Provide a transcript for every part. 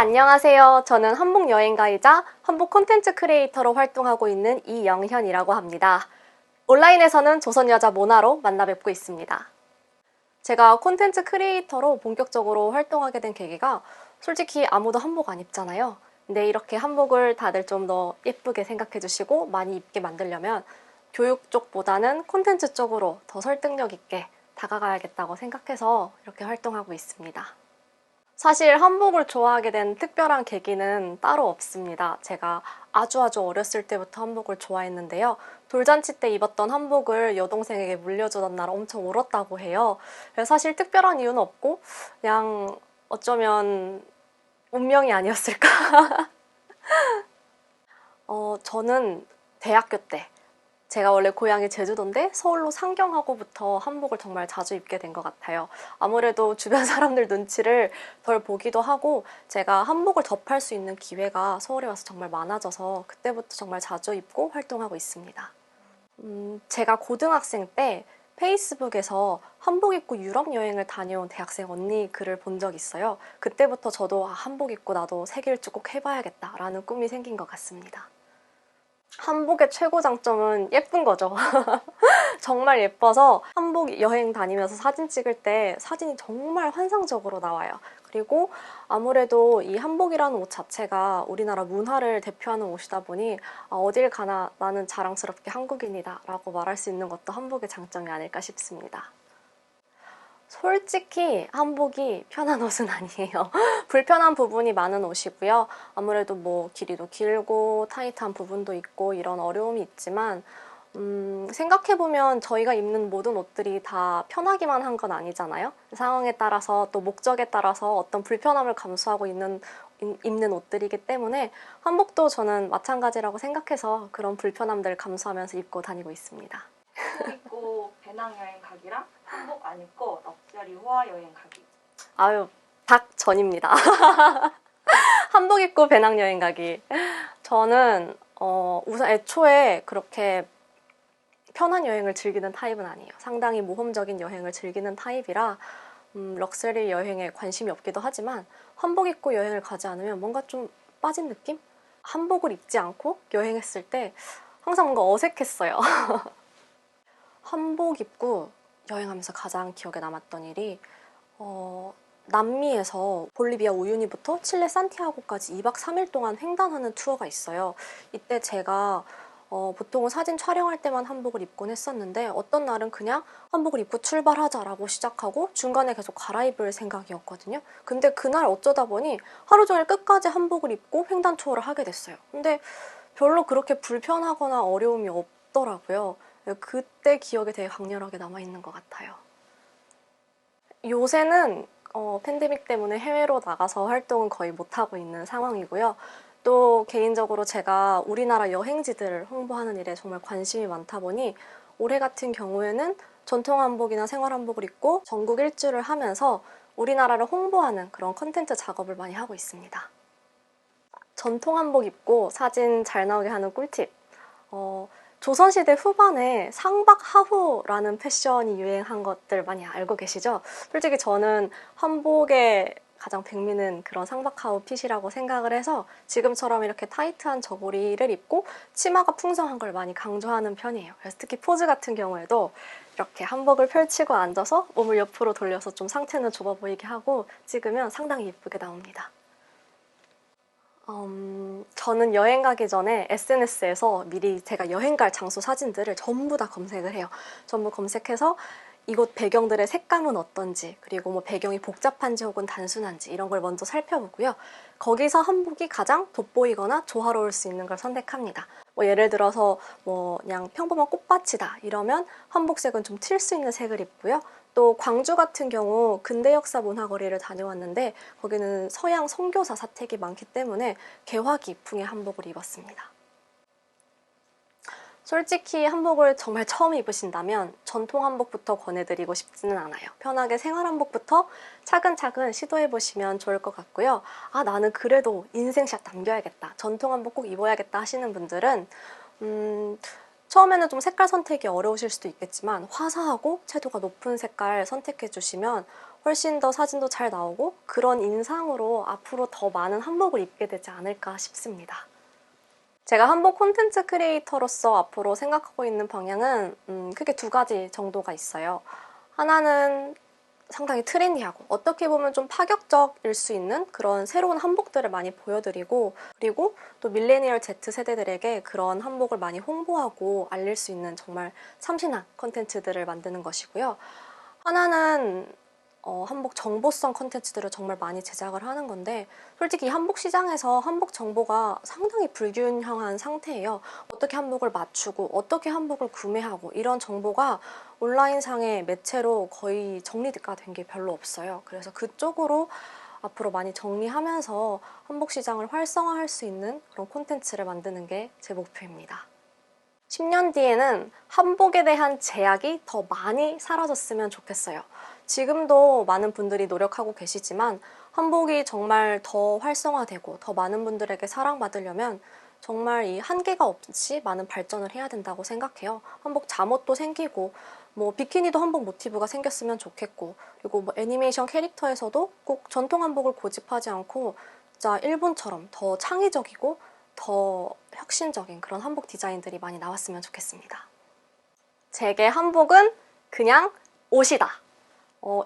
안녕하세요. 저는 한복 여행가이자 한복 콘텐츠 크리에이터로 활동하고 있는 이영현이라고 합니다. 온라인에서는 조선여자 모나로 만나 뵙고 있습니다. 제가 콘텐츠 크리에이터로 본격적으로 활동하게 된 계기가 솔직히 아무도 한복 안 입잖아요. 근데 이렇게 한복을 다들 좀 더 예쁘게 생각해 주시고 많이 입게 만들려면 교육 쪽보다는 콘텐츠 쪽으로 더 설득력 있게 다가가야겠다고 생각해서 이렇게 활동하고 있습니다. 사실 한복을 좋아하게 된 특별한 계기는 따로 없습니다. 제가 아주 어렸을 때부터 한복을 좋아했는데요. 돌잔치 때 입었던 한복을 여동생에게 물려주던 날 엄청 울었다고 해요. 그래서 사실 특별한 이유는 없고 그냥 어쩌면 운명이 아니었을까? 저는 대학교 때 제가 원래 고향이 제주도인데 서울로 상경하고부터 한복을 정말 자주 입게 된 것 같아요. 아무래도 주변 사람들 눈치를 덜 보기도 하고 제가 한복을 접할 수 있는 기회가 서울에 와서 정말 많아져서 그때부터 정말 자주 입고 활동하고 있습니다. 제가 고등학생 때 페이스북에서 한복 입고 유럽 여행을 다녀온 대학생 언니 글을 본 적 있어요. 그때부터 저도 한복 입고 나도 세계 일주 꼭 해봐야겠다라는 꿈이 생긴 것 같습니다. 한복의 최고 장점은 예쁜 거죠. 정말 예뻐서 한복 여행 다니면서 사진 찍을 때 사진이 정말 환상적으로 나와요. 그리고 아무래도 이 한복이라는 옷 자체가 우리나라 문화를 대표하는 옷이다 보니 어딜 가나 나는 자랑스럽게 한국인이다 라고 말할 수 있는 것도 한복의 장점이 아닐까 싶습니다. 솔직히 한복이 편한 옷은 아니에요. 불편한 부분이 많은 옷이고요. 아무래도 뭐 길이도 길고 타이트한 부분도 있고 이런 어려움이 있지만 생각해보면 저희가 입는 모든 옷들이 다 편하기만 한 건 아니잖아요. 상황에 따라서 또 목적에 따라서 어떤 불편함을 감수하고 입는 옷들이기 때문에 한복도 저는 마찬가지라고 생각해서 그런 불편함들을 감수하면서 입고 다니고 있습니다. 한복 입고 배낭여행 가기랑 한복 안 입고 럭셔리 호화 여행 가기. 아유, 닭전입니다. 한복 입고 배낭여행 가기. 저는 우선 애초에 그렇게 편한 여행을 즐기는 타입은 아니에요. 상당히 모험적인 여행을 즐기는 타입이라 럭셔리 여행에 관심이 없기도 하지만 한복 입고 여행을 가지 않으면 뭔가 좀 빠진 느낌? 한복을 입지 않고 여행했을 때 항상 뭔가 어색했어요. 한복 입고 여행하면서 가장 기억에 남았던 일이 남미에서 볼리비아 우유니부터 칠레 산티아고까지 2박 3일 동안 횡단하는 투어가 있어요. 이때 제가 보통은 사진 촬영할 때만 한복을 입곤 했었는데 어떤 날은 그냥 한복을 입고 출발하자라고 시작하고 중간에 계속 갈아입을 생각이었거든요. 근데 그날 어쩌다 보니 하루 종일 끝까지 한복을 입고 횡단 투어를 하게 됐어요. 근데 별로 그렇게 불편하거나 어려움이 없더라고요. 그때 기억에 되게 강렬하게 남아있는 것 같아요. 요새는 팬데믹 때문에 해외로 나가서 활동은 거의 못하고 있는 상황이고요. 또 개인적으로 제가 우리나라 여행지들을 홍보하는 일에 정말 관심이 많다 보니 올해 같은 경우에는 전통 한복이나 생활 한복을 입고 전국 일주를 하면서 우리나라를 홍보하는 그런 컨텐츠 작업을 많이 하고 있습니다. 전통 한복 입고 사진 잘 나오게 하는 꿀팁. 조선시대 후반에 상박하후라는 패션이 유행한 것들 많이 알고 계시죠? 솔직히 저는 한복의 가장 백미는 그런 상박하후 핏이라고 생각을 해서 지금처럼 이렇게 타이트한 저고리를 입고 치마가 풍성한 걸 많이 강조하는 편이에요. 그래서 특히 포즈 같은 경우에도 이렇게 한복을 펼치고 앉아서 몸을 옆으로 돌려서 좀 상체는 좁아 보이게 하고 찍으면 상당히 예쁘게 나옵니다. 저는 여행 가기 전에 SNS에서 미리 제가 여행 갈 장소 사진들을 전부 다 검색을 해요. 전부 검색해서 이곳 배경들의 색감은 어떤지, 그리고 뭐 배경이 복잡한지 혹은 단순한지 이런 걸 먼저 살펴보고요. 거기서 한복이 가장 돋보이거나 조화로울 수 있는 걸 선택합니다. 뭐 예를 들어서 뭐 그냥 평범한 꽃밭이다 이러면 한복색은 좀 튈 수 있는 색을 입고요. 또 광주 같은 경우 근대역사 문화거리를 다녀왔는데 거기는 서양 선교사 사택이 많기 때문에 개화기 풍의 한복을 입었습니다. 솔직히 한복을 정말 처음 입으신다면 전통 한복부터 권해드리고 싶지는 않아요. 편하게 생활 한복부터 차근차근 시도해보시면 좋을 것 같고요. 나는 그래도 인생샷 남겨야겠다, 전통 한복 꼭 입어야겠다 하시는 분들은 처음에는 좀 색깔 선택이 어려우실 수도 있겠지만 화사하고 채도가 높은 색깔 선택해 주시면 훨씬 더 사진도 잘 나오고 그런 인상으로 앞으로 더 많은 한복을 입게 되지 않을까 싶습니다. 제가 한복 콘텐츠 크리에이터로서 앞으로 생각하고 있는 방향은 크게 두 가지 정도가 있어요. 하나는 상당히 트렌디하고 어떻게 보면 좀 파격적일 수 있는 그런 새로운 한복들을 많이 보여드리고, 그리고 또 밀레니얼 Z세대들에게 그런 한복을 많이 홍보하고 알릴 수 있는 정말 참신한 콘텐츠들을 만드는 것이고요. 하나는 한복 정보성 콘텐츠들을 정말 많이 제작을 하는 건데, 솔직히 한복 시장에서 한복 정보가 상당히 불균형한 상태예요. 어떻게 한복을 맞추고 어떻게 한복을 구매하고 이런 정보가 온라인상의 매체로 거의 정리가 된 게 별로 없어요. 그래서 그쪽으로 앞으로 많이 정리하면서 한복 시장을 활성화할 수 있는 그런 콘텐츠를 만드는 게 제 목표입니다. 10년 뒤에는 한복에 대한 제약이 더 많이 사라졌으면 좋겠어요. 지금도 많은 분들이 노력하고 계시지만 한복이 정말 더 활성화되고 더 많은 분들에게 사랑받으려면 정말 이 한계가 없이 많은 발전을 해야 된다고 생각해요. 한복 잠옷도 생기고 뭐 비키니도 한복 모티브가 생겼으면 좋겠고, 그리고 뭐 애니메이션 캐릭터에서도 꼭 전통 한복을 고집하지 않고 진짜 일본처럼 더 창의적이고 더 혁신적인 그런 한복 디자인들이 많이 나왔으면 좋겠습니다. 제게 한복은 그냥 옷이다.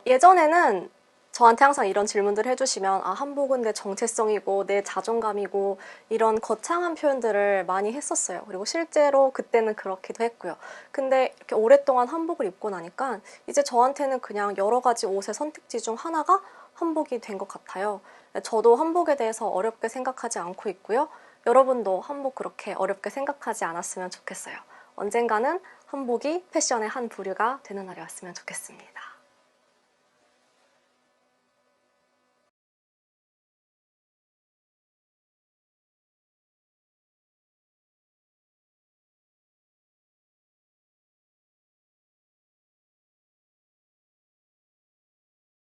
예전에는 저한테 항상 이런 질문들 해주시면 한복은 내 정체성이고 내 자존감이고 이런 거창한 표현들을 많이 했었어요. 그리고 실제로 그때는 그렇기도 했고요. 근데 이렇게 오랫동안 한복을 입고 나니까 이제 저한테는 그냥 여러 가지 옷의 선택지 중 하나가 한복이 된 것 같아요. 저도 한복에 대해서 어렵게 생각하지 않고 있고요. 여러분도 한복 그렇게 어렵게 생각하지 않았으면 좋겠어요. 언젠가는 한복이 패션의 한 부류가 되는 날이 왔으면 좋겠습니다.